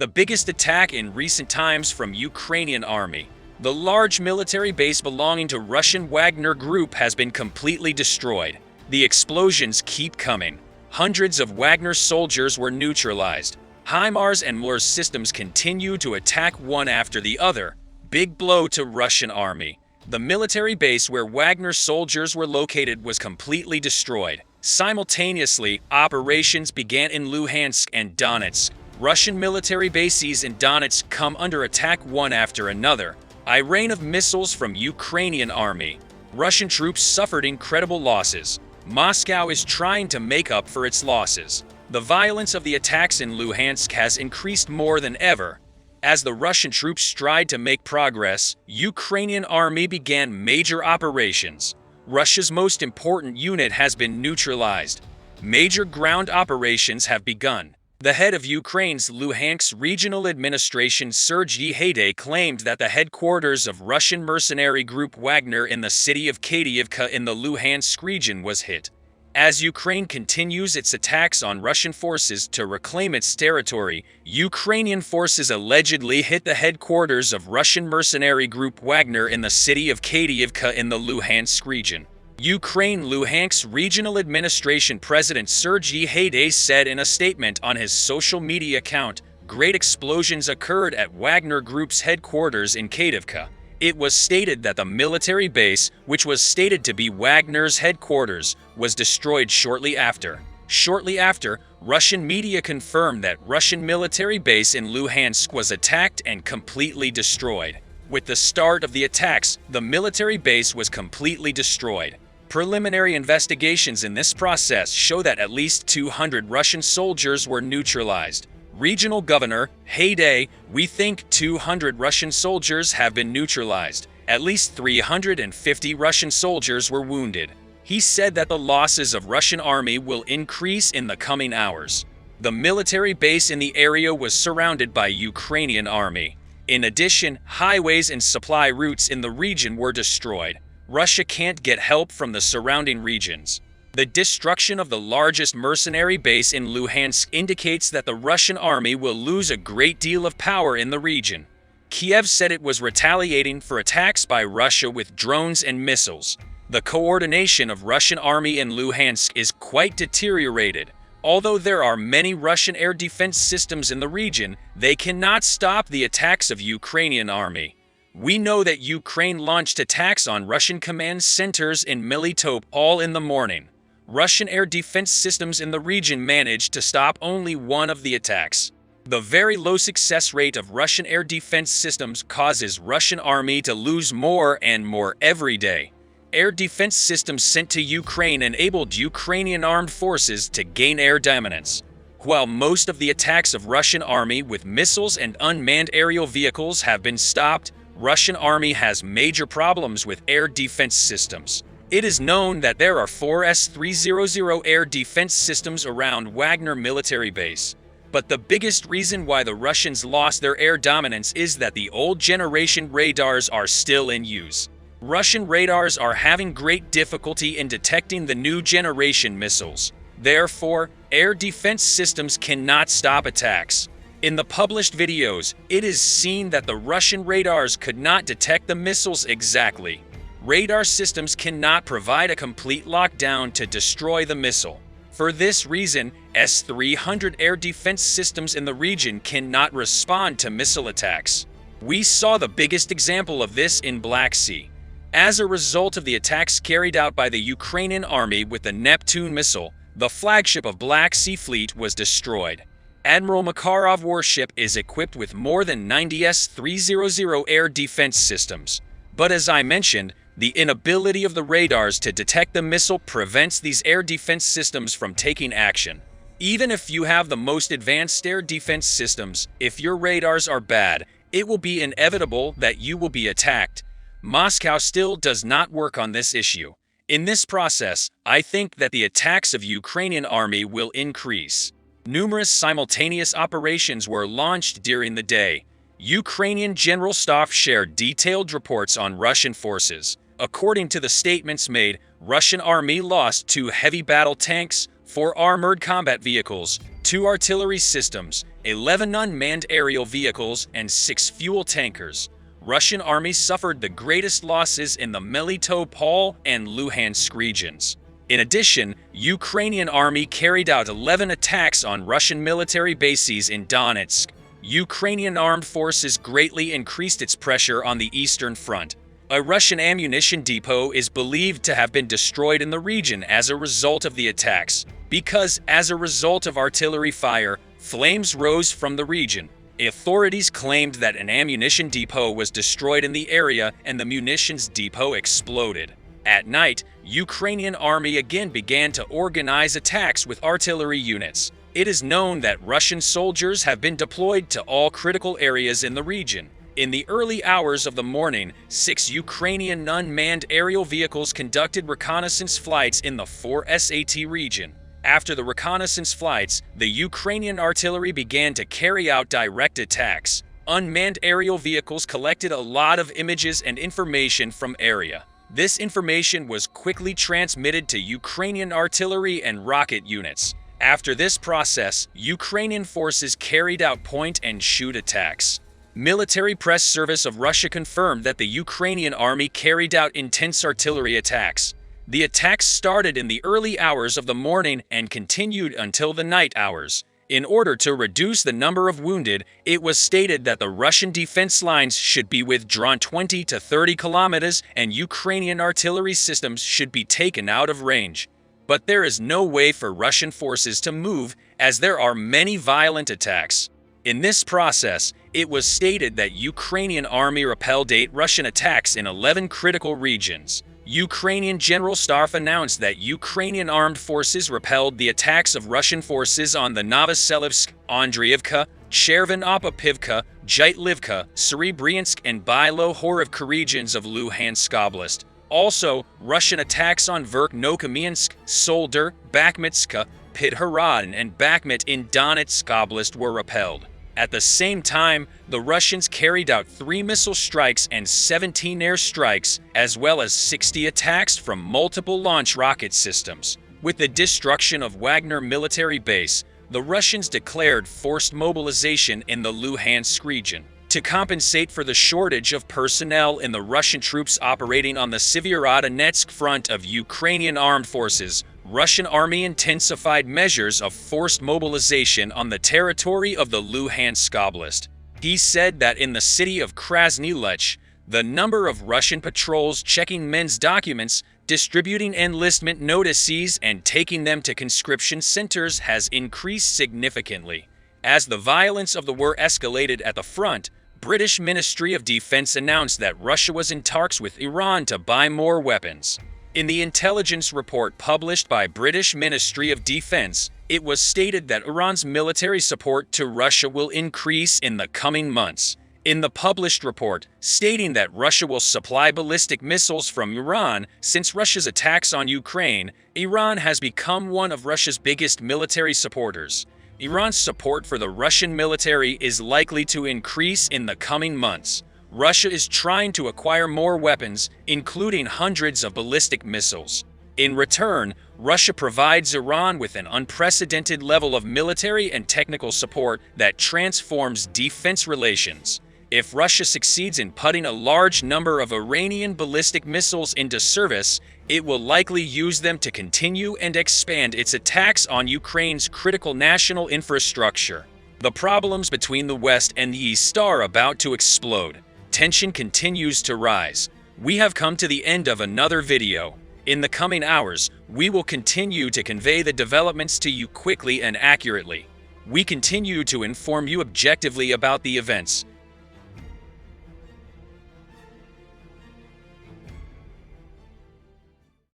the biggest attack in recent times from Ukrainian army. The large military base belonging to Russian Wagner Group has been completely destroyed. The explosions keep coming. Hundreds of Wagner soldiers were neutralized. HIMARS and MLRS systems continue to attack one after the other. Big blow to Russian army. The military base where Wagner soldiers were located was completely destroyed. Simultaneously, operations began in Luhansk and Donetsk. Russian military bases in Donetsk come under attack one after another. A rain of missiles from Ukrainian army. Russian troops suffered incredible losses. Moscow is trying to make up for its losses. The violence of the attacks in Luhansk has increased more than ever. As the Russian troops tried to make progress, Ukrainian army began major operations. Russia's most important unit has been neutralized. Major ground operations have begun. The head of Ukraine's Luhansk regional administration, Sergei Haidai, claimed that the headquarters of Russian mercenary group Wagner in the city of Kadiivka in the Luhansk region was hit. As Ukraine continues its attacks on Russian forces to reclaim its territory, Ukrainian forces allegedly hit the headquarters of Russian mercenary group Wagner in the city of Kadiivka in the Luhansk region. Ukraine Luhansk Regional Administration President Sergei Haidai said in a statement on his social media account, "Great explosions occurred at Wagner Group's headquarters in Kadiivka." It was stated that the military base, which was stated to be Wagner's headquarters, was destroyed shortly after. Shortly after, Russian media confirmed that Russian military base in Luhansk was attacked and completely destroyed. With the start of the attacks, the military base was completely destroyed. Preliminary investigations in this process show that at least 200 Russian soldiers were neutralized. Regional Governor Haidai, "We think 200 Russian soldiers have been neutralized. At least 350 Russian soldiers were wounded." He said that the losses of Russian army will increase in the coming hours. The military base in the area was surrounded by Ukrainian army. In addition, highways and supply routes in the region were destroyed. Russia can't get help from the surrounding regions. The destruction of the largest mercenary base in Luhansk indicates that the Russian army will lose a great deal of power in the region. Kiev said it was retaliating for attacks by Russia with drones and missiles. The coordination of Russian army in Luhansk is quite deteriorated. Although there are many Russian air defense systems in the region, they cannot stop the attacks of Ukrainian army. We know that Ukraine launched attacks on Russian command centers in Melitopol in the morning. Russian air defense systems in the region managed to stop only one of the attacks. The very low success rate of Russian air defense systems causes Russian army to lose more and more every day. Air defense systems sent to Ukraine enabled Ukrainian armed forces to gain air dominance. While most of the attacks of Russian army with missiles and unmanned aerial vehicles have been stopped, Russian army has major problems with air defense systems. It is known that there are 4 S-300 air defense systems around Wagner military base. But the biggest reason why the Russians lost their air dominance is that the old generation radars are still in use. Russian radars are having great difficulty in detecting the new generation missiles. Therefore, air defense systems cannot stop attacks. In the published videos, it is seen that the Russian radars could not detect the missiles exactly. Radar systems cannot provide a complete lockdown to destroy the missile. For this reason, S-300 air defense systems in the region cannot respond to missile attacks. We saw the biggest example of this in Black Sea. As a result of the attacks carried out by the Ukrainian army with the Neptune missile, the flagship of Black Sea Fleet was destroyed. Admiral Makarov warship is equipped with more than 90 S-300 air defense systems. But as I mentioned, the inability of the radars to detect the missile prevents these air defense systems from taking action. Even if you have the most advanced air defense systems, if your radars are bad, it will be inevitable that you will be attacked. Moscow still does not work on this issue. In this process, I think that the attacks of Ukrainian army will increase. Numerous simultaneous operations were launched during the day. Ukrainian General Staff shared detailed reports on Russian forces. According to the statements made, Russian army lost 2 heavy battle tanks, 4 armored combat vehicles, 2 artillery systems, 11 unmanned aerial vehicles, and 6 fuel tankers. Russian armies suffered the greatest losses in the Melitopol and Luhansk regions. In addition, Ukrainian army carried out 11 attacks on Russian military bases in Donetsk. Ukrainian armed forces greatly increased its pressure on the Eastern Front. A Russian ammunition depot is believed to have been destroyed in the region as a result of the attacks, because as a result of artillery fire, flames rose from the region. Authorities claimed that an ammunition depot was destroyed in the area and the munitions depot exploded. At night, Ukrainian army again began to organize attacks with artillery units. It is known that Russian soldiers have been deployed to all critical areas in the region. In the early hours of the morning, 6 Ukrainian unmanned aerial vehicles conducted reconnaissance flights in the 4SAT region. After the reconnaissance flights, the Ukrainian artillery began to carry out direct attacks. Unmanned aerial vehicles collected a lot of images and information from area. This information was quickly transmitted to Ukrainian artillery and rocket units. After this process, Ukrainian forces carried out point-and-shoot attacks. Military press service of Russia confirmed that the Ukrainian army carried out intense artillery attacks. The attacks started in the early hours of the morning and continued until the night hours. In order to reduce the number of wounded, it was stated that the Russian defense lines should be withdrawn 20 to 30 kilometers and Ukrainian artillery systems should be taken out of range. But there is no way for Russian forces to move, as there are many violent attacks. In this process, it was stated that Ukrainian army repelled 8 Russian attacks in 11 critical regions. Ukrainian General Staff announced that Ukrainian armed forces repelled the attacks of Russian forces on the Novoselivsk, Andriivka, Chervenopopivka, Jytlivka, Serebryansk, and Bilo-Horivka regions of Luhansk Oblast. Also, Russian attacks on Verkhnokamiansk, Solder, Bakhmutska, Pidharadin, and Bakhmut in Donetsk Oblast were repelled. At the same time, the Russians carried out 3 missile strikes and 17 air strikes, as well as 60 attacks from multiple launch rocket systems. With the destruction of Wagner military base, the Russians declared forced mobilization in the Luhansk region. To compensate for the shortage of personnel in the Russian troops operating on the Severodonetsk front of Ukrainian armed forces, Russian army intensified measures of forced mobilization on the territory of the Luhansk Oblast. He said that in the city of Krasny Lech, the number of Russian patrols checking men's documents, distributing enlistment notices, and taking them to conscription centers has increased significantly. As the violence of the war escalated at the front, British Ministry of Defense announced that Russia was in talks with Iran to buy more weapons. In the intelligence report published by British Ministry of Defense, it was stated that Iran's military support to Russia will increase in the coming months. In the published report, stating that Russia will supply ballistic missiles from Iran, since Russia's attacks on Ukraine, Iran has become one of Russia's biggest military supporters. Iran's support for the Russian military is likely to increase in the coming months. Russia is trying to acquire more weapons, including hundreds of ballistic missiles. In return, Russia provides Iran with an unprecedented level of military and technical support that transforms defense relations. If Russia succeeds in putting a large number of Iranian ballistic missiles into service, it will likely use them to continue and expand its attacks on Ukraine's critical national infrastructure. The problems between the West and the East are about to explode. Tension continues to rise. We have come to the end of another video. In the coming hours, we will continue to convey the developments to you quickly and accurately. We continue to inform you objectively about the events.